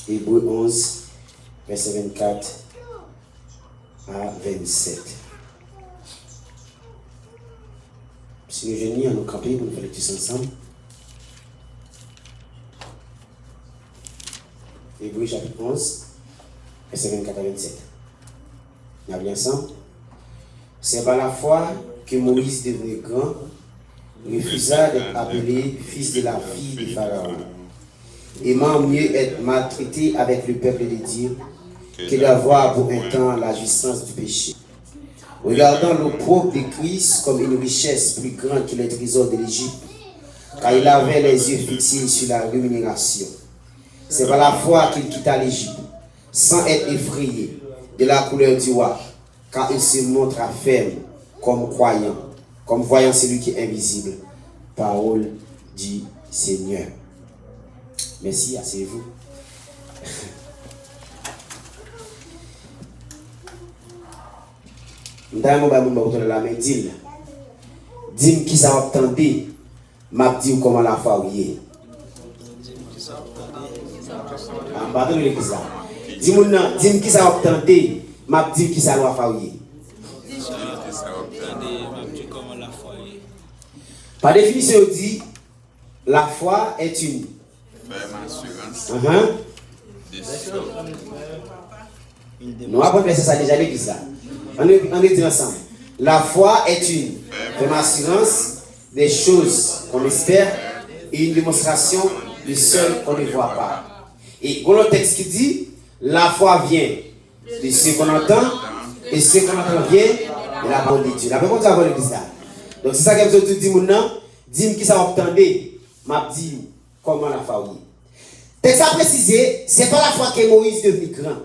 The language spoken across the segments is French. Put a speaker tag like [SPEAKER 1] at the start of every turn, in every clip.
[SPEAKER 1] Hébreux 11, verset 24 à 27. Si nous génies à nous camper pour nous faire tous ensemble. Hébreux chapitre 11, verset 24 à 27. On a bien ensemble. C'est par la foi que Moïse, devenu grand, refusa d'être appelé fils de la fille du Pharaon, aimant mieux être maltraité avec le peuple de Dieu que d'avoir pour un temps la jouissance du péché. Regardant l'opprobre de Christ comme une richesse plus grande que les trésors de l'Égypte, car il avait les yeux fixés sur la rémunération. C'est par la foi qu'il quitta l'Égypte, sans être effrayé de la couleur du roi, car il se montra ferme comme croyant, comme voyant celui qui est invisible. Parole du Seigneur. Merci, asseyez-vous. Dis-moi qui ça va tenter, m'a dit comment la foi est. Dis-moi qui ça va tenter, m'a dit qui ça va faire. Par définition, on dit la foi est une ferme assurance. Nous avons fait ça déjà l'église là. On est dit ensemble. La foi est une ferme assurance des choses qu'on espère et une démonstration de celles qu'on ne voit pas. Et il y a un texte qui dit la foi vient de ce qu'on entend et ce qu'on entend vient de la parole de Dieu. La parole de Dieu l'église là. Donc c'est ça que je dis maintenant. Dis-moi qui ça va attendre, m'a dit comment la foi est. Texte à préciser, c'est pas la foi que Moïse devenu grand.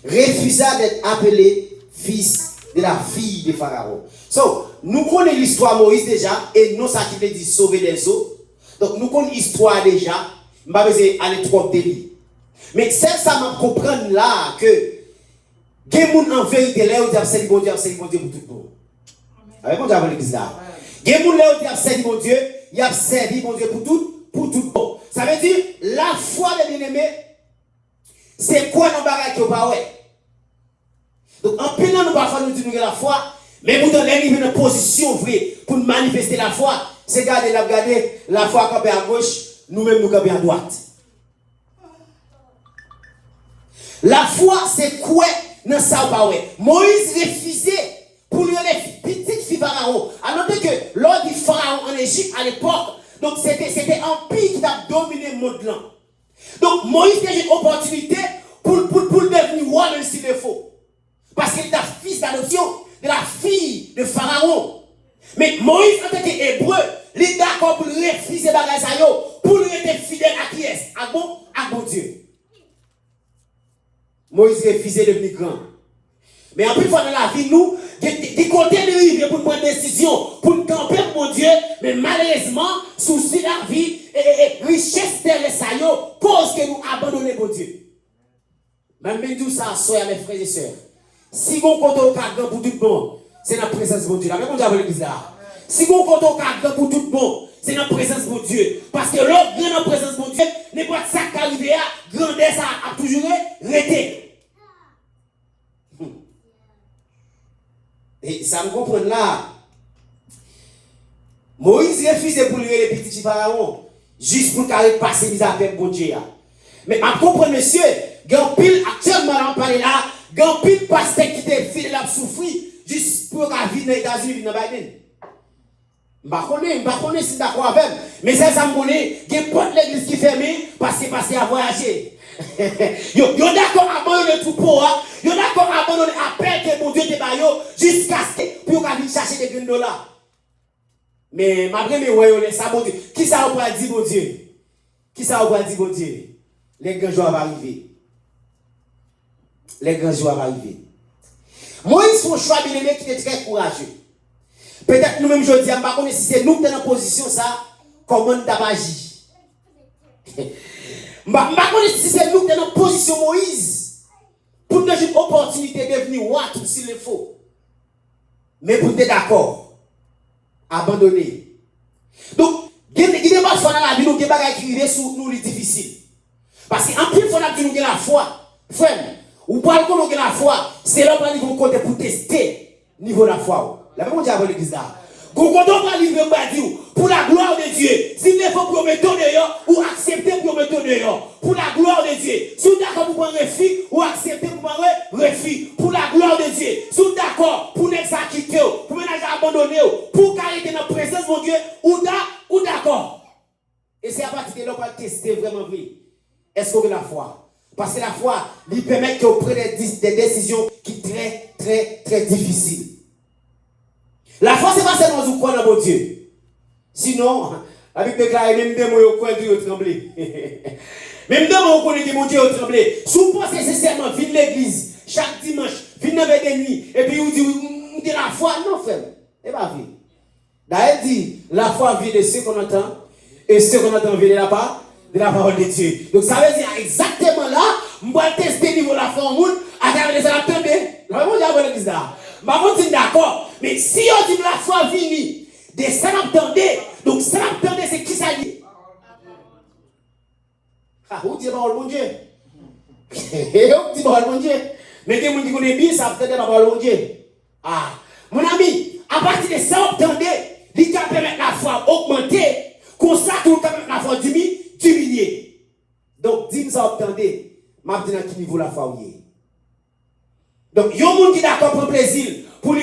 [SPEAKER 1] Refusa d'être appelé fils de la fille de Pharaon. So, nous connaissons l'histoire de Moïse déjà, et non ça qui veut dire sauver les eaux. Donc nous connaissons l'histoire déjà, je ne vais pas aller trop délire. Mais c'est ça m'a comprendre là que des gens en vérité là, ils disent bon Dieu pour tout le monde. Avec mon Dieu avec l'église là. Des gens là, ils disent mon Dieu, ils ont servi mon Dieu pour tout le monde. Ça veut dire la foi des bien-aimés, c'est quoi nos bagages qui ont pas ouais. Donc en prenant nous parfois nous disons que la foi, mais pour donner une position vraie pour manifester la foi, c'est garder la foi campée à gauche, nous-mêmes nous camper à droite. La foi c'est quoi dans ça ou pas ouais. Moïse refusait pour lui les petites filles Pharaon. À noter que lors du Pharaon en Égypte à l'époque, donc c'était un pays qui a dominé le monde là. Donc Moïse a une opportunité pour devenir roi même s'il le faut. Parce qu'il est fils d'adoption de la fille de Pharaon. Mais Moïse, en tant qu'hébreu, il est d'accord pour refuser les pour lui être fidèle à qui est? À bon Dieu. Moïse refusait de devenir grand. Mais en plus, dans la vie, nous, des côtés de vivre pour prendre des décisions, pour nous camper pour mon Dieu, mais malheureusement, souci de la vie et richesse de l'essayo, cause que nous abandonnons mon Dieu. Même tout ça, soyez mes frères et sœurs. Si vous comptez au cadre pour tout le monde, c'est la présence de mon Dieu. La même chose avec l'église là. Si vous comptez au cadre pour tout le monde, c'est la présence de mon Dieu. Parce que l'autre vient en présence de mon Dieu, n'importe ça qui arrive à grandeur, ça a toujours arrêté. Et ça me comprend là. Moïse refuse pour lui les petits pharaons, juste pour qu'il passe mis à faire bon Dieu. Mais je comprends, monsieur, quand pile actuellement on parle là, quand pile pasteur qui était fidèle à souffrir, juste pour vivre dans les États-Unis, dans Biden. Je ne connais pas si d'accord avec, mais ça me connaît, il y a pas de l'église qui est fermée parce que pasteur a voyagé. Yo d'accord à abandonner tout pour yo d'accord à abandonner appel que mon Dieu te baille jusqu'à ce que pour venir chercher des $1. Mais malgré mes ouais ça bon Dieu qui ça va dire bon Dieu qui ça va dire bon Dieu les grands jours vont arriver Moïse son choix bien aimé qui était très courageux peut-être nous même je dis pas connaître si c'est nous qui sommes en position ça comment nous avons agi. Je ne sais pas si c'est nous qui sommes en position Moïse pour nous donner une opportunité de devenir roi tout s'il le faut. Mais pour être d'accord, abandonner. Donc, il y a des choses dans la vie qui sont difficiles. Parce qu'en plus, il faut que nous la la foi. Frère, ou pas le la foi, c'est là qu'on niveau côté pour tester niveau de la foi. La même chose avec l'église là. Quand on va livrer pour la gloire de Dieu, s'il ne faut promettre dehors ou accepter promettre dehors, pour la gloire de Dieu, si vous êtes d'accord pour prendre refus ou accepter pour prendre refus, pour la gloire de Dieu, si vous êtes d'accord pour ne pas quitter, pour ne pas abandonner, pour arrêter dans la présence de Dieu, ou d'accord. Et c'est à partir de là qu'on va tester vraiment vrai. Est-ce qu'on a la foi? Parce que la foi lui permet que vous preniez des décisions qui sont très, très, très difficiles. La foi, c'est pas seulement vous croire dans mon Dieu. Sinon, la Bible déclare même des mots au coin de vous trembler. Même des mots au coin de mon Dieu au trembler. Si vous pensez nécessairement venir l'église chaque dimanche, venir dans les nuits, et puis vous dites la foi, non frère, c'est pas vrai. D'ailleurs, dit la foi vient de ce qu'on entend, et ce qu'on entend vient de la parole de Dieu. Donc ça veut dire exactement là, je vais tester le niveau de la foi en monde, à travers les attendus. Je vais vous dire l'église là. Je vais d'accord. Mais si on dit la foi vini, de ça n'entendez, donc ça n'entendez, c'est qui ça dit? Ah, vous dites parole mon Dieu. Vous dites parole mon Dieu. Mais des gens qui connaissent bien, ça peut-être la parole mon Dieu. Ah, mon ami, à partir de ça, entendez, il peut permettre la foi augmenter, comme ça, tout peut permettre la foi diminuer. Donc, dis-moi ça, entendez, je vais dire à quel niveau la foi est. Donc, il y a un monde qui est d'accord pour le plaisir, pour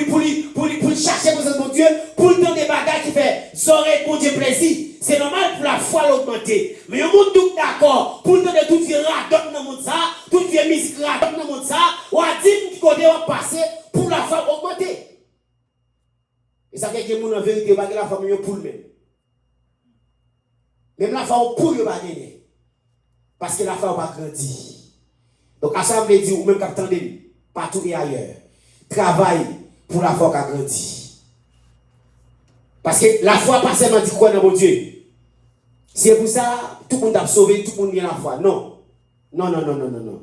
[SPEAKER 1] chercher pour mon Dieu, pour le temps des bagages qui fait soirée pour Dieu plaisir. C'est normal pour la foi l'augmenter. Mais il y a un monde qui est d'accord pour le temps de tout vieux radon dans le monde ça, tout vieux musique radon dans le monde ça, ou à dire qui côté va passer pour la foi augmenter. Et ça fait que les gens en vérité, pas la foi pour le même. Même la foi pour le pas gagner. Parce que la foi n'a pas grandi. Donc, à ça, on veut dire, ou même quand attendez, partout et ailleurs, travaille pour la foi qui a grandi. Parce que la foi, pas seulement dit quoi dans mon Dieu. C'est pour ça, tout le monde a sauvé, tout le monde a la foi. Non. Non.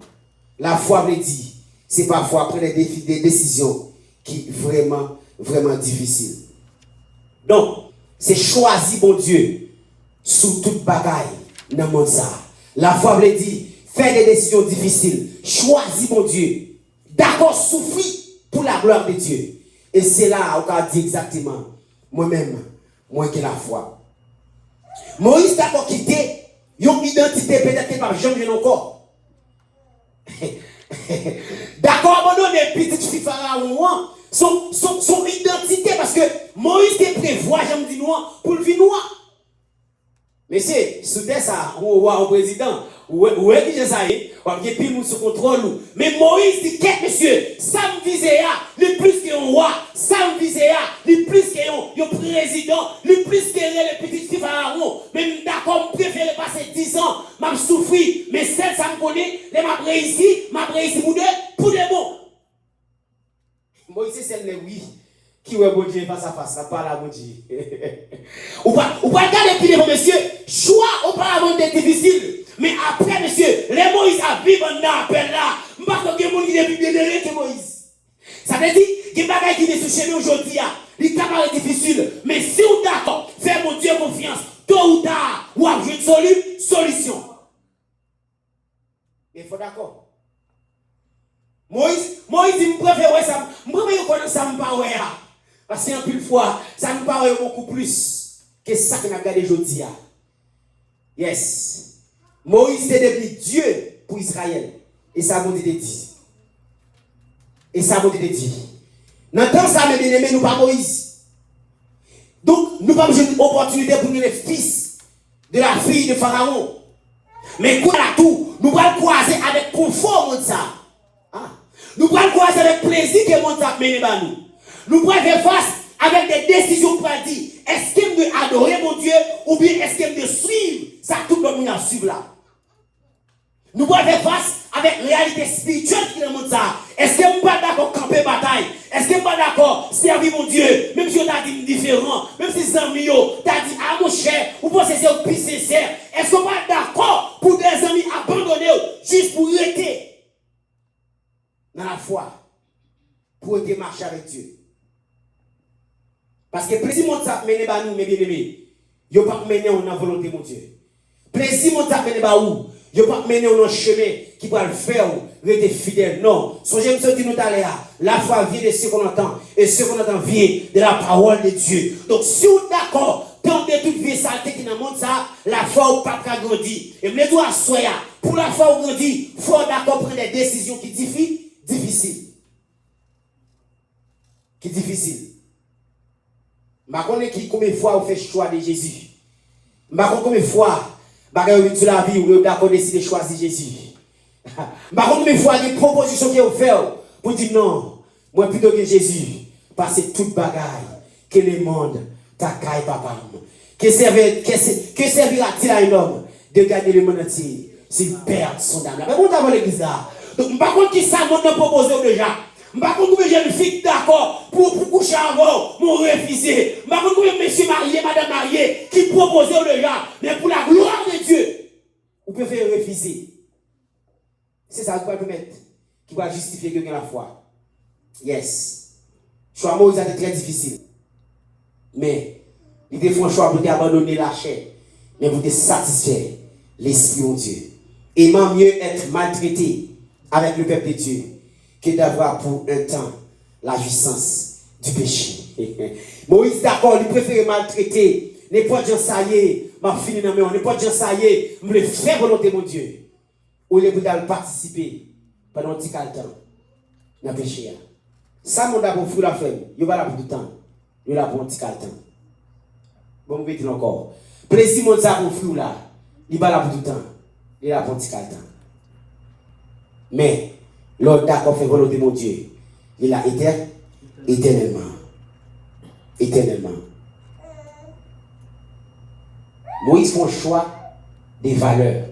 [SPEAKER 1] La foi veut dire, c'est parfois prendre des décisions qui sont vraiment, vraiment difficiles. Donc, c'est choisir mon Dieu sous toute bagaille dans le monde ça. La foi veut dire, faire des décisions difficiles. Choisir mon Dieu. D'accord, souffrir pour la gloire de Dieu. Et c'est là où on dit exactement, moi-même, moi qui ai la foi. Moïse d'accord quitté, une identité peut-être qu'il n'a jamais vu encore. D'accord, abandonné petite fille pharaon, son identité, parce que Moïse te prévoit, j'aime dire noir, pour le vie noir. Mais c'est, sous ça, ou un président, ou est-ce que ça y est, ou est-ce que sous contrôle. Mais Moïse dit, qu'est-ce monsieur, ça me visait à, le plus qu'un roi, ça me visait à, le plus qu'un président, le plus qu'un le petit fils pharaon. Même d'accord, je préfère passer 10 ans, m'a souffrir, mais celle ça me connaît, les m'a réussi pour des bons. Moïse, c'est le oui. Qui est bon Dieu face à face, ça parle à bon Dieu. Ou pas regarder plus devant monsieur, choix auparavant d'être difficile. Mais après, monsieur, les Moïse a vécu un appel là. Je ne sais pas si vous avez bien aimé que Moïse. Ça veut dire qu'il y a des bagages qui sont sur chemin aujourd'hui. Il est capable difficile. Mais si vous êtes d'accord, faites mon Dieu confiance. Tôt ou tard, vous avez une solution. Il faut d'accord. Moïse, il me préfère ça. Je préfère connaître ça, je ne sais pas. Parce qu'en plus de fois, ça nous paraît beaucoup plus que ça qu'on a regardé aujourd'hui. Yes. Moïse est devenu Dieu pour Israël. Et ça m'a dit. Dans le temps, ça m'a bien aimé, nous pas Moïse. Donc, nous pas besoin d'opportunité pour nous les fils de la fille de Pharaon. Mais pour la tout, nous pas le croiser avec confort, mon ça. Nous pas le croiser avec plaisir que mon ça mène à nous. Nous pouvons faire face avec des décisions pour dire, est-ce qu'il me adorer mon Dieu ou bien est-ce qu'il me suivre? Ça tout le monde à suivre là. Nous pouvons faire face avec la réalité spirituelle qui est dans le monde ça. Est-ce que je ne suis pas d'accord camper bataille? Est-ce que je ne suis pas d'accord servir mon Dieu? Même si on a dit différent, même si c'est amis, tu as dit ah mon cher, ou pour c'est plus sincère. Est-ce qu'on n'est pas d'accord pour des amis abandonnés juste pour rester dans la foi, pour être marcher avec Dieu? Parce que plaisir mon ça mener ba nous mes bien-aimés. Yo pas mener on a volonté mon Dieu. Plaisir mon ça mener ba ou Je ne vais pas mener dans un chemin qui va le faire, rester fidèle. Non. Songez me dit nous tout à l'heure. La foi vient de ce qu'on entend. Et ce qu'on entend vient de la parole de Dieu. Donc, si vous êtes d'accord, tant de toute vie saleté qui dans le monde, ça, la foi ou pas grandir. Et me doit soyer. Pour la foi ou grandir, il faut d'accord prendre des décisions qui difficiles. Qui difficiles. Je ne sais pas combien de fois vous faites le choix de Jésus. Je ne sais pas combien de fois sur la vie où vous avez décidé de choisir Jésus. Je ne sais pas combien de fois des propositions que vous faites pour dire non, moi plutôt que Jésus, parce que toute bagaille que le monde t'a caille papa. Que servira-t-il à un homme de gagner le monde entier s'il perd son âme? Mais vous avez l'église là. Donc, je ne sais pas qui ça m'a proposé déjà. Je ne sais pas combien de jeunes filles d'accord pour coucher avant, m'ont refusé. Je ne sais pas combien de messieurs mariés, madame mariée, qui proposaient déjà. Mais pour la gloire de Dieu, vous préférez refuser. C'est ça qui va permettre, qui va justifier que la foi. Yes. Choix Moïse a été très difficile. Mais, il faut un choix pour abandonner la chair. Mais pour te satisfaire l'esprit de Dieu. Et même mieux être maltraité avec le peuple de Dieu que d'avoir pour un temps la jouissance du péché. Moïse, d'accord, il préférait maltraiter. N'importe qui ça y est, m'a fini dans mes mains. N'importe qui ça y est, me le faire volonté mon Dieu. Ou les bouddhas participer pendant un petit temps dans le péché. Ça, mon d'abord, fou la femme, il va là pour tout le temps. Il va là pour un petit temps. Bon, je vais dire encore. Plaisir, mon ça pour fou là, il va là pour tout le temps. Il va là pour un petit temps. Mais, l'ordre d'accord fait volonté mon Dieu, il a été éternellement. Éternellement. Moïse fait un choix des valeurs.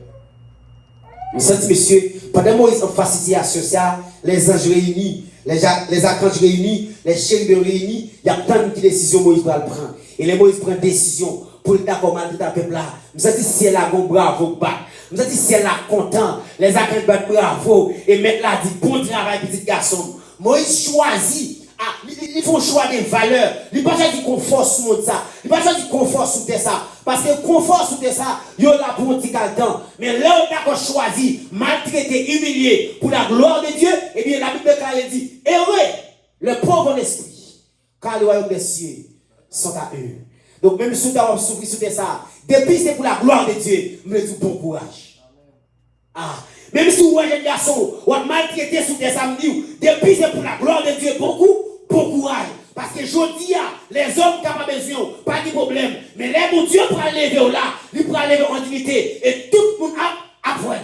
[SPEAKER 1] Vous sentez, monsieur, pendant Moïse en situation sociale, les anges réunis, les archanges réunis, les chérubins réunis, il y a plein de décisions Moïse va le prendre. Et les Moïse prend décision pour le d'accord malgré ta peuple là. Vous sentez si elle a bon bravo, vous sentez si elle a content, les archanges battent bravo, et mettre là dit bon travail, petit garçon. Moïse choisit. Il faut choix des valeurs. Il ne faut pas choisir confort sur ça. Il ne faut pas choisir confort sur ça. Parce que confort sur ça, il y a là pour un petit temps. Mais là, on a choisi, maltraité, humilié pour la gloire de Dieu. Et bien, la Bible de dit, heureux le pauvre en esprit, car le royaume des cieux sont à eux. Donc, même si tu as souffert sur ça, depuis c'est pour la gloire de Dieu, je me dis bon courage. Même si vous êtes un garçon, vous êtes maltraité sur des samedis, depuis c'est pour la gloire de Dieu, bon courage. Parce que je dis, les hommes qui ont besoin, pas de problème. Mais les mon Dieu pour aller lever là, il pour aller en dignité. Et tout le monde a après.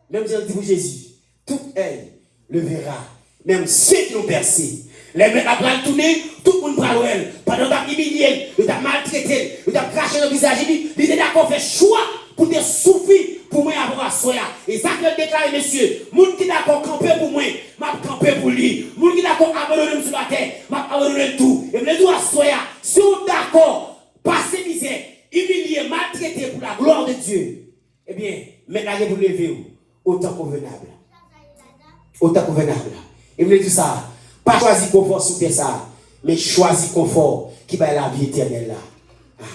[SPEAKER 1] Même si on dit pour Jésus, tout elle le verra. Même ceux qui l'ont percé. Les mecs après tourner, tout le monde va l'ouel. Pendant qu'on a humilié, on a maltraité, on a craché dans le visage, il est d'accord faire choix pour te souffrir pour moi avoir à soya. Et ça que je déclare, messieurs, moun qui d'accord camper pour moi, m'a camper pour lui. Moun qui d'accord abandonner sur la terre, m'a abandonner tout. Et me doit soya. Si on d'accord, passer misère, humilier, maltraiter pour la gloire de Dieu, eh bien, maintenant vous levez autant convenable. Autant convenable. Et me dit ça, pas choisir confort sur ça, mais choisir confort qui va la vie éternelle là.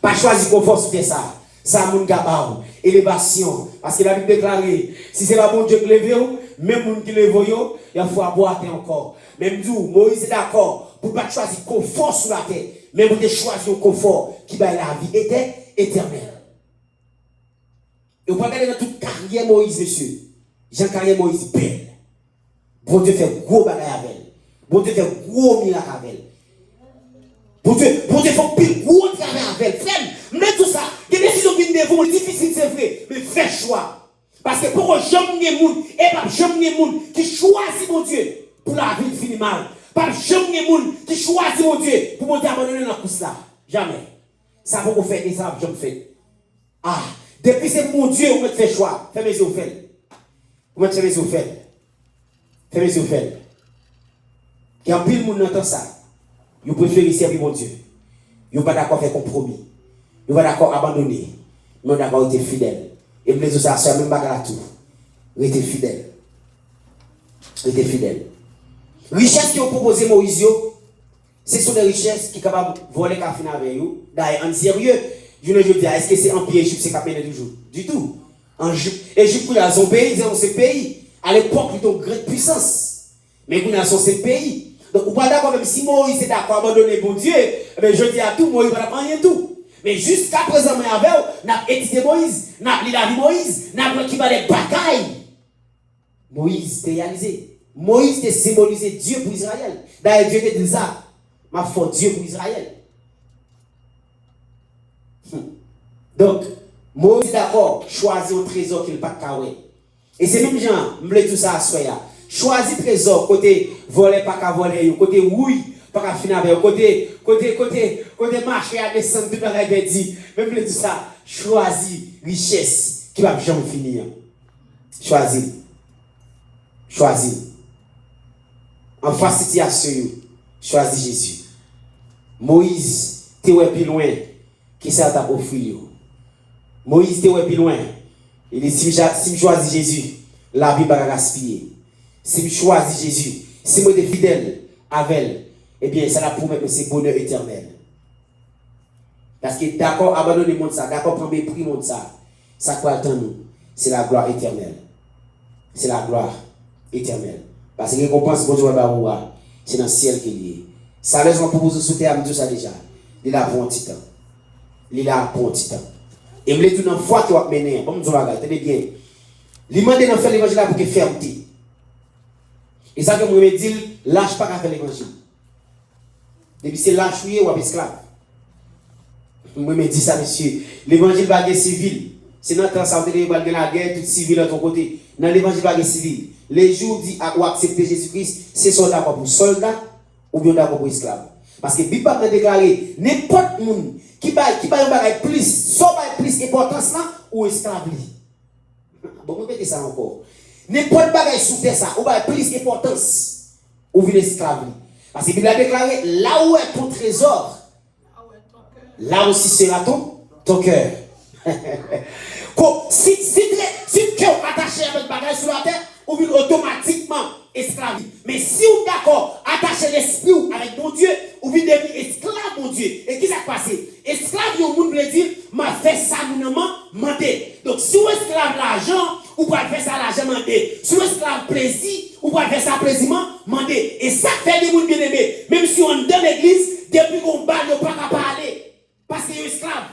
[SPEAKER 1] Pas choisir confort sur ça. Ça, mon gabao, élévation. Parce que la Bible déclare, si c'est pas bon Dieu qui lève, même moun qui lève, il faut avoir encore. Même nous, Moïse est d'accord pour ne pas choisir confort sur la terre, mais pour choisir un confort qui va la vie éternelle. Et vous pouvez regarder dans toute carrière Moïse, monsieur. Jean carrière Moïse belle. Bon Dieu fait gros bagaille avec elle. Bon Dieu fait gros miracle avec elle. Bon Dieu fait pile gros travail avec elle. Mais tout ça, des décisions qui sont difficiles, c'est vrai, mais fais choix. Parce que pour jamais les gens, et pas jamais les gens qui choisissent mon Dieu pour la vie finit mal. Pas jamais les gens qui choisissent mon Dieu pour monter abandonner dans la course là. Jamais. Ça pour vous faire des arbres, je me fais. Depuis c'est mon Dieu, vous me faites choix. Fais mes yeux ouverts. Vous me faites mes yeux ouverts. Fais mes yeux ouverts. Il y a un pile de monde entend ça. Vous préférez servir mon Dieu. Vous n'êtes pas d'accord faire compromis. Vous n'êtes pas d'accord abandonner. Vous êtes d'accord être fidèle. Et vous ça, c'est même bagarre à tout. Restez fidèle. Restez fidèle. Richesse qui ont proposé Moïse, ce sont des richesses qui sont capables de voler la avec vous. D'ailleurs, en sérieux, je ne dis pas, est-ce que c'est un piège, c'est capable toujours? Du tout. En Égypte, il y a son pays, c'est un pays. À l'époque, il était une grande puissance. Mais il y a son pays. Donc, vous pas d'accord, même si Moïse est d'accord à abandonner pour Dieu, mais je dis à tout, Moïse va pas rien tout. Mais jusqu'à présent, on a étudié Moïse, on a vu Moïse, on a vu qui va des batailles. Moïse t'est réalisé. Moïse t'est symbolisé Dieu pour Israël. D'ailleurs, Dieu t'a dit ça. Ma foi, Dieu pour Israël. Donc, Moïse est d'accord, choisit un trésor qu'il n'a pas kawé. Et c'est même gens, je voulais tout ça à soi. Choisis trésor, côté voler, pas qu'à voler, côté oui, pas qu'à finir avec, côté marcher à descendre, tout le monde dit, même voulais tout ça. Choisis richesse qui va jamais finir. Choisis. En face situation, choisis Jésus. Moïse, tu es plus loin, qui ça t'a offert. Moïse, tu es plus loin. Il dit, si je choisis Jésus, la vie va gaspiller. Si je choisis Jésus, si je suis fidèle avec elle, eh bien, ça la promet que c'est bonheur éternel. Parce que d'accord, abandonner le monde ça, d'accord, prendre le prix monde ça, ça quoi attend nous? C'est la gloire éternelle. C'est la gloire éternelle. Parce que récompense, bon Dieu, c'est dans le ciel qu'il est. Ça laisse pour vous souhaiter à me ça déjà. Il a pour un petit temps. Il a pour un petit temps. Et me tout dans foi qui va mener. Comme nous avons tenez bien. Il m'a dit de faire l'évangile pour que fermeté. Et ça que moi me dit, lâche pas qu'à faire l'évangile. Depuis c'est lâche ou esclave. Moi me dit ça monsieur, l'évangile va être civil. C'est notre temps ça va la guerre toute civile de ton côté. Dans l'évangile va être civil. Les jours dit à accepter Jésus-Christ, c'est soit d'accord pour soldat ou bien d'accord pour esclave. Parce que Bible a déclaré n'importe monde qui va plus, soit plus importance là ou esclave. Bon, on répéter ça encore. N'importe bagaille sous terre ça, ou plus d'importance, ou vient esclave. Parce que la Bible a déclaré, là où est ton trésor, là aussi sera ton cœur. Si le cœur est attaché avec bagaille sur la terre, ou vient automatiquement esclave. Mais si vous êtes d'accord, attaché l'esprit avec mon Dieu, ou vient devenir esclave mon Dieu. Et qui s'est passé? Esclave, le monde veut dire, m'a fait ça, nous mandé. Donc si vous esclave l'argent, ou pour faire ça l'argent mandé. Si vous esclave plaisir, ou pour faire ça plaisir mandé. Et ça fait des gens bien aimés. Même si on est dans l'église, depuis qu'on bat, on ne peut pas parler. Parce qu'il est esclave.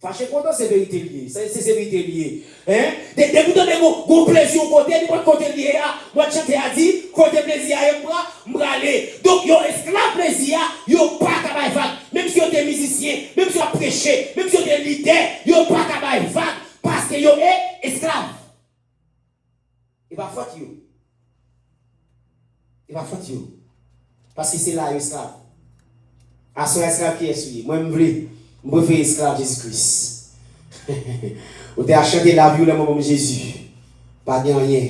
[SPEAKER 1] Fâché content, c'est vérité liée. C'est vérité liée. Hein? Depuis qu'on a un plaisir au côté, de côté lié, moi je a dit, côté plaisir à m'aller. Donc, yon esclave plaisir, yon pas capable de vague. Même si yon est musicien, même si yon prêché, même si yon est leader, yon pas capable de vague. Parce que yon est esclave. Il va faute yon. Il va faute yon. Parce que c'est là yon esclave. À son esclave qui est celui. Moi, je veux faire esclave Jésus-Christ. Vous avez chanté la vie le moment de Jésus. Pas de rien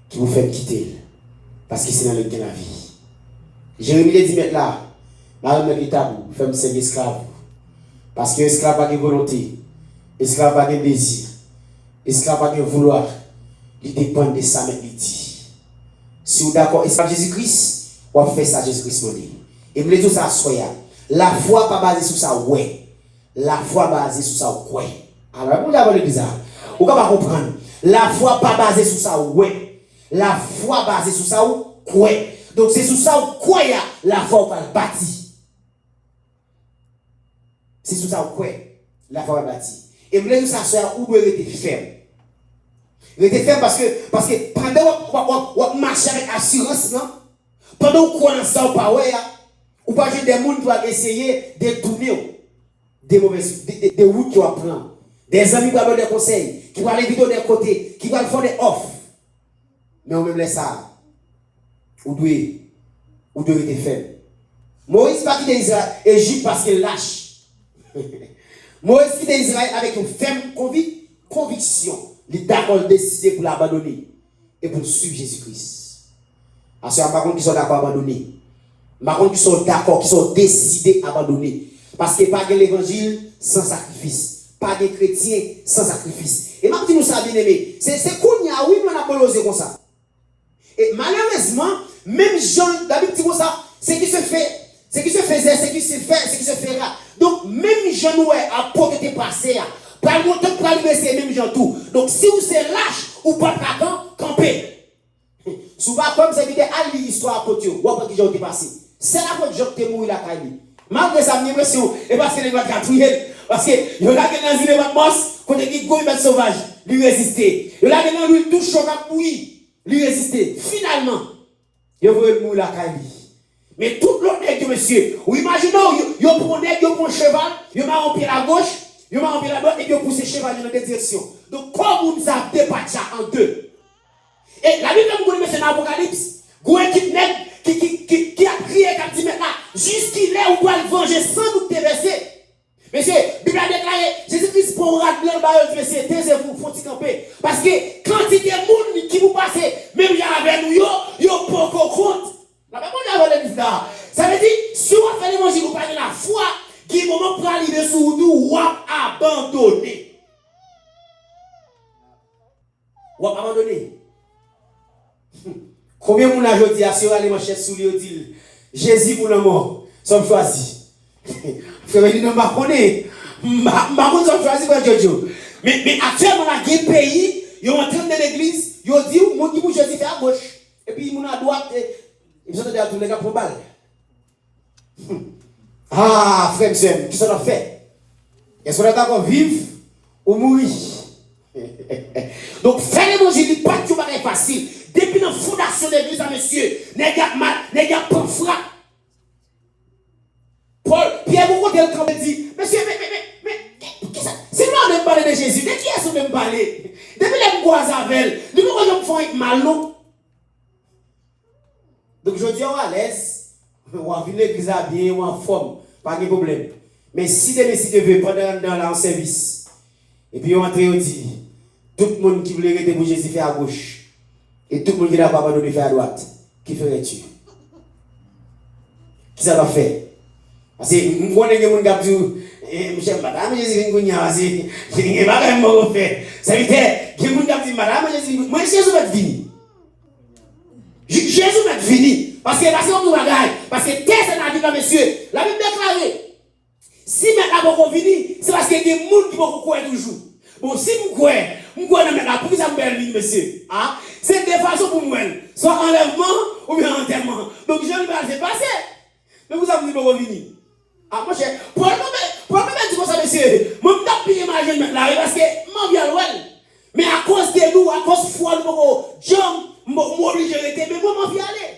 [SPEAKER 1] qui vous fait quitter. Parce que c'est dans le de la vie. Jérémie dit mettre là. Là, on met le tabou. Fais-moi servir esclave. Parce que esclave a de volonté. Esclave a de désir. Esclave a de vouloir. Il dépend de ça, mais il dit. Si vous êtes d'accord, esclave Jésus-Christ, on va faire ça Jésus-Christ. Et vous voulez tout ça, soyez. La foi pas basée sur ça, ouais. La foi basée sur ça, ouais. Alors, vous avez le bizarre. Vous ne pouvez pas comprendre. La foi pas basée sur ça, ouais. La foi basée sur ça, ouais. Donc, c'est sur ça, ouais, la foi va bâtir. C'est sur ça, ouais, la foi va bâtir. Et vous voulez tout ça, soyez, où vous restez ferme. Restez ferme parce que pendant que vous marchez avec assurance, non? Pendant que vous croyez dans ça, pas ouais, ou pas des gens qui vont essayer de tourner des mauvaises des routes qui vont prendre. Des amis qui vont donner des conseils, qui vont aller vite des côtés, qui vont faire des offres. Mais on même laisse ça. Ou doit être fait. Moïse pas quitter Israël, Égypte parce qu'il lâche. Moïse quitte Israël avec une ferme conviction. Il est d'accord de décider pour l'abandonner et pour suivre Jésus-Christ. Parce qu'il y a par contre qui sont d'accord à abandonner. Par contre, qui sont d'accord, qui sont décidés à abandonner. Parce qu'il n'y a pas de l'évangile sans sacrifice. Pas de chrétien sans sacrifice. Et maintenant, nous sommes bien aimés. C'est qu'on y a, oui, mais on a posé comme ça. Et malheureusement, même Jean, David dit comme ça, ce qui se faisait, ce qui se fera. Donc, même Jean, à pour que tu passé, Pour le monter, pour arriver, c'est même gens tout. Donc, si vous êtes lâche, ou pas de camper. Souvent, comme ça, dit, à l'histoire à côté, ou après qui j'ai été passé. C'est la fois que j'ai été mort la caille. Malgré ça, j'ai l'impression, et parce que les gens ont crié, parce que, il y a dans une événement, quand il y a sauvage, lui résister. Il y a dans une touche choc à bouillir, lui résister. Finalement, il veut mourir la caille. Mais tout l'autre nègre, monsieur, ou imaginons, il prend un nègre, il prend un cheval, il m'a en pied à gauche, il m'a en pied à droite, et il pousse le cheval dans deux directions. Donc, comme on a débattu en deux. Et la Bible nous dit, c'est dans l'Apocalypse, il y a une équipe nègre qui a crié, qui a dit maintenant, jusqu'il est où doit le venger sans doute des versets. Monsieur, la Bible a déclaré, Jésus-Christ pour rad blanc, monsieur, taisez-vous, faut-il camper. Parce que quantité de monde qui vous passe, même avec nous, yo pas compte. La Bible a dit là. Ça veut dire, si on fait l'évangile, vous parlez de la foi, qui est le moment pour arriver sur nous, ou abandonner. Ou abandonner. Combien de monde a dit, si on a les manchettes sous les dit, Jésus pour la mort, sommes choisis. Frère, il ne m'a connaît. Ma monde sont choisis pour Jojo. Mais actuellement, dans quel pays, ils ont entré dans l'église, ils ont dit, mon qui Jésus fait à gauche. Et puis, ils ont à droite, ils ont dit à tous les gars pour balle. Ah, frère, qu'est-ce qu'on a fait? Est-ce qu'on est d'accord vivre ou mourir? Donc, faire l'évangile, pas tout est facile. Depuis la fondation de l'église, monsieur, n'est pas frappe. Paul, Pierre, vous comptez le camp et dit, monsieur, mais, c'est nous on aime parler de Jésus. De qui est-ce qu'on aime parler? Depuis les bois avec, nous nous faisons mal, non? Donc, je dis, on est à l'aise, on va venir l'église à bien, ou en forme, pas de problème. Mais si des messieurs veulent prendre dans le service, et puis on entre et on dit, tout le monde qui voulait rester pour Jésus fait à gauche, et tout le monde qui n'a pas abandonné fait à droite, qui ferais-tu? Qui ça va faire? Parce que je connais des gens qui disent, monsieur, madame Jésus vient venir, je ne sais pas comment faire. Ça veut dire, il y a des gens qui disent, madame Jésus vient venir, moi Jésus va venir. Jésus va venir. Parce que on va gagner. Parce que qu'est-ce qu'on a dit là, monsieur? La Bible déclare, si maintenant vous venez, c'est parce qu'il y a des gens qui vont croire toujours. Bon, si vous croyez, maintenant, pour que ça me permette, monsieur, c'est des façons pour moi, soit enlèvement ou bien enterrement. Donc, je ne vais pas le passer. Mais vous avez dit que vous venir. Ah, mon cher, pour le moment, dire ça, monsieur, je ne vais pas payer ma jeune parce que je viens loin. Mais à cause de nous, à cause de foi, je suis obligé de rester, mais je vais aller.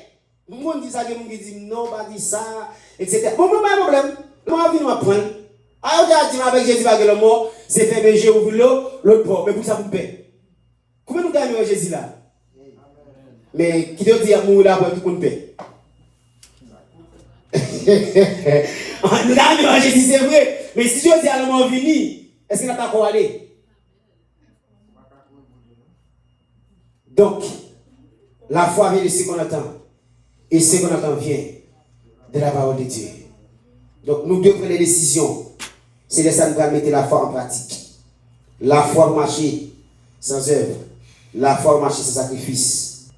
[SPEAKER 1] Je dis ça, je dis non, pas dire ça, etc. Bon, pas de problème. Je vais venir apprendre. Alors, je dis avec Jésus, le mot, c'est fait berger ou l'autre port, mais pour ça, vous paie. Comment nous gagnons Jésus là? Mais qui te dit à mourir là pour tout le monde paie? Nous gagnons Jésus, c'est vrai. Mais si je dis à l'homme venir, est-ce qu'il n'a pas quoi aller? Donc, la foi vient de ce qu'on attend. Et ce qu'on attend vient de la parole de Dieu. Donc, nous devons prendre des décisions. C'est de ça que nous allons mettre la foi en pratique. La foi marcher sans œuvre. La foi marcher sans sacrifice.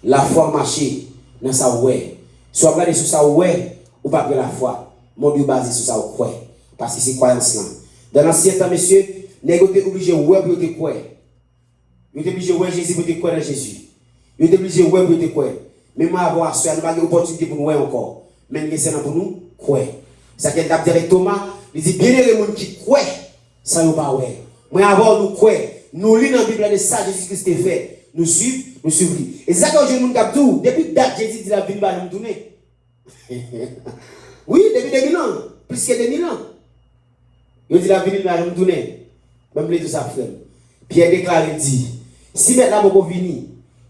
[SPEAKER 1] La foi marcher dans sa ouais. Soit basé sur sa ouais ou pas de la foi. Mon Dieu basé sur sa ouais. Parce que c'est croyance là. Dans l'ancien temps, monsieur, nous sommes obligés de ouais pour te croire. Nous sommes obligés de ouais Jésus pour te croire dans Jésus. Nous sommes obligés de ouais pour te croire. Même avoir soit nous avons l'opportunité pour nous ouais encore. Mais nous sommes pour nous croire. C'est qu'il y a Thomas. Il dit, bien les gens qui croient, ça nous pas ouais. Mais avant nous croire, nous lisons dans la Bible de ça, Jésus-Christ est fait. Nous suivons, nous suivons. Et c'est ça que je nous cap tout. Depuis que date, Jésus dit la vie va nous tourner. Oui, depuis 2000 ans. Plus que 2000 ans. Il dit la vie va nous tourner. Même les deux ça frère. Pierre déclare, il dit, si maintenant vous venez,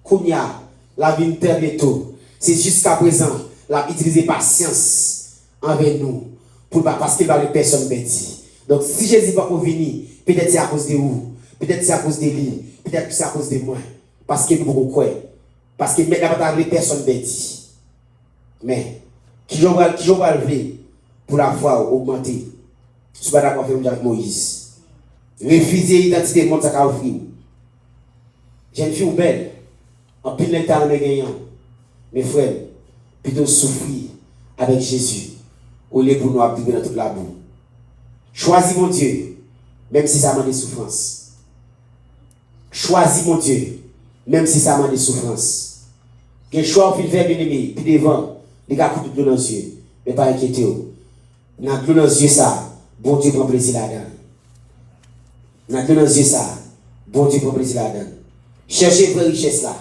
[SPEAKER 1] Kounia, la vie très bientôt. C'est jusqu'à présent, la utiliser patience envers nous. Parce qu'il va les personnes bêtises. Donc si Jésus n'est pas venir, peut-être c'est à cause de vous, peut-être c'est à cause de lui, peut-être c'est à cause de moi. Parce qu'il nous croit. Parce qu'il met la les personnes bêtises. Mais qui j'en va lever pour la foi augmenter. Je suis pas d'accord avec Moïse. Refuser l'identité de monde ça a offert. Jeune fille ou belle, en pile de temps gagnant. Mes frères, plutôt souffrir avec Jésus. Au lieu pour nous abdiquer dans toute la boue. Choisis mon Dieu même si ça m'a des souffrances. Choisis mon Dieu, même si ça m'a des souffrances. Quel choix au faire bien aimé, puis devant, les gars coups de l'eau dans les yeux, mais pas inquiétez-vous. Dans l'eau dans les yeux, ça, bon Dieu prend plaisir là-dedans. Dans l'eau dans les yeux, ça, bon Dieu prend plaisir là-dedans. Cherchez vraie richesse là.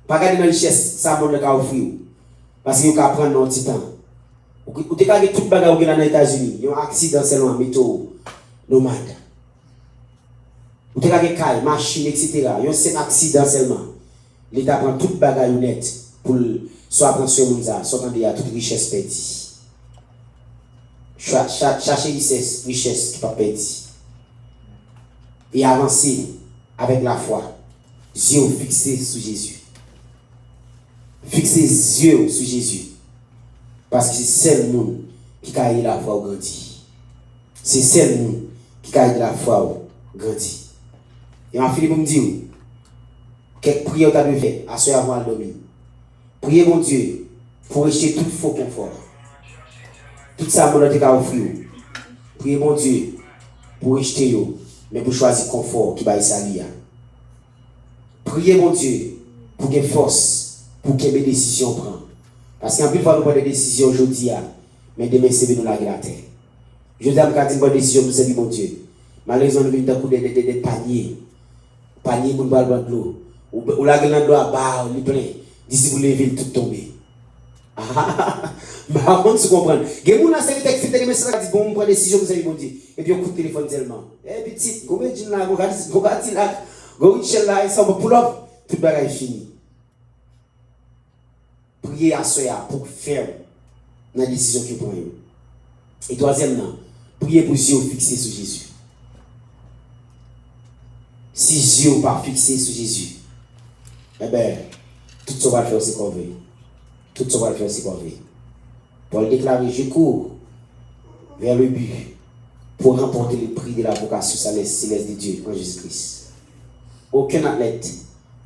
[SPEAKER 1] Pas garder dans la richesse, ça, mon le offrir. Parce que vous pouvez prendre un petit temps. Vous pouvez garder tout le bagage dans les États-Unis. Il y a un accident seulement, météo, nomade. Vous pouvez garder caille, machine, etc. Il y a un accident seulement. L'État prend tout le bagage net pour soit prendre sur le monde, soit prendre toute richesse perdue. Chercher richesse qui ne pas perdue. Et avancer avec la foi. Yeux fixés sur Jésus. Fixez les yeux sur Jésus. Parce que c'est le monde qui a eu la foi au grandi. C'est le monde qui a eu la foi au grandi. Et en Philippe me dit, quelques prières tu as dû faire à ce avant le domine. Priez mon Dieu pour rejeter tout faux confort. Tout ça, mon Dieu, a offert. Priez mon Dieu pour rejeter, mais pour choisir le confort qui va y salir. Priez mon Dieu pour qu'il y ait force. Pour que mes décisions prennent. Parce qu'en plus, il faut nous prendre des décisions aujourd'hui, mais demain, c'est nous la terre. Je dis à me dire une bonne décision pour servir mon Dieu. Malheureusement, nous avons des paniers. Paniers pour nous boire de l'eau. Ou la gueule de l'eau à bas, il est plein. D'ici, vous levez, tout tomber. Par contre, tu comprends. Il y a des gens qui ont fait des messages qui disent bon, on prend des décisions pour servir mon Dieu. Et puis, on coupe le téléphone tellement. Eh, petit, combien de gens là, regardez là, Gorichel là, ils sont pour l'offre. Tout le bagage est fini. Priez à soi pour faire la décision que vous prenez. Et troisièmement, priez pour les yeux fixés sur Jésus. Si les yeux pas fixés sur Jésus, eh bien, tout ça va le faire c'est qu'on veut. Tout ça va le faire c'est qu'on veut. Pour le déclarer, je cours vers le but pour remporter le prix de la vocation céleste de Dieu en Jésus-Christ. Aucun athlète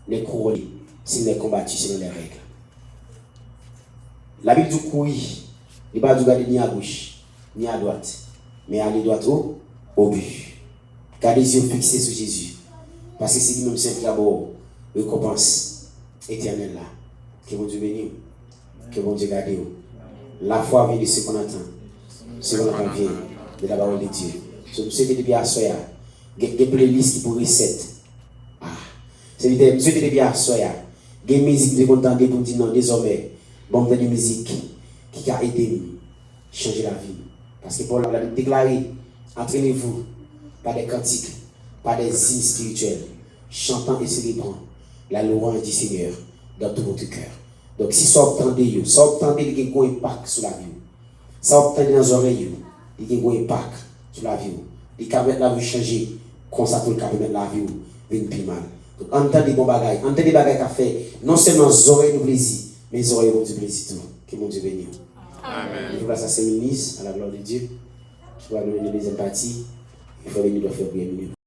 [SPEAKER 1] n'est couronné s'il n'est combattu selon les règles. La Bible dit courir, il ne va pas regarder ni à gauche, ni à droite, mais aller droit au but. Gardez les yeux fixés sur Jésus. Parce que c'est lui-même qui a beau récompense éternelle là. Que mon Dieu bénisse, que mon Dieu garde. La foi vient de ce qu'on entend. Ce qu'on entend vient de la parole de Dieu. Je me souhaite depuis à Soya, des playlists qui pour reset. C'est me souhaite depuis à Soya, des musiques de contenter pour dire non, désormais. Bon, de musique qui a aidé à changer la vie. Parce que Paul l'a déclaré, entraînez-vous par des cantiques, par des hymnes spirituels, chantant et célébrant la louange du Seigneur dans tout votre cœur. Donc si ça obtendez, ça obtendez, il y a un impact sur la vie. Ça obtendez dans les oreilles, il y a un impact sur la vie. Il peut mettre la vie changer, comme ça tout le cas peut mettre la vie une plus mal. Donc entendez bon bagaille, entendez des bagailles qu'a fait, non seulement les oreilles de plaisir, mais les oreilles vont du plaisir tout. Que mon Dieu bénisse. Amen. Il faut que ça se ministre à la gloire de Dieu. Tu vas donner des empathies. Il faut venir de faire prier minute.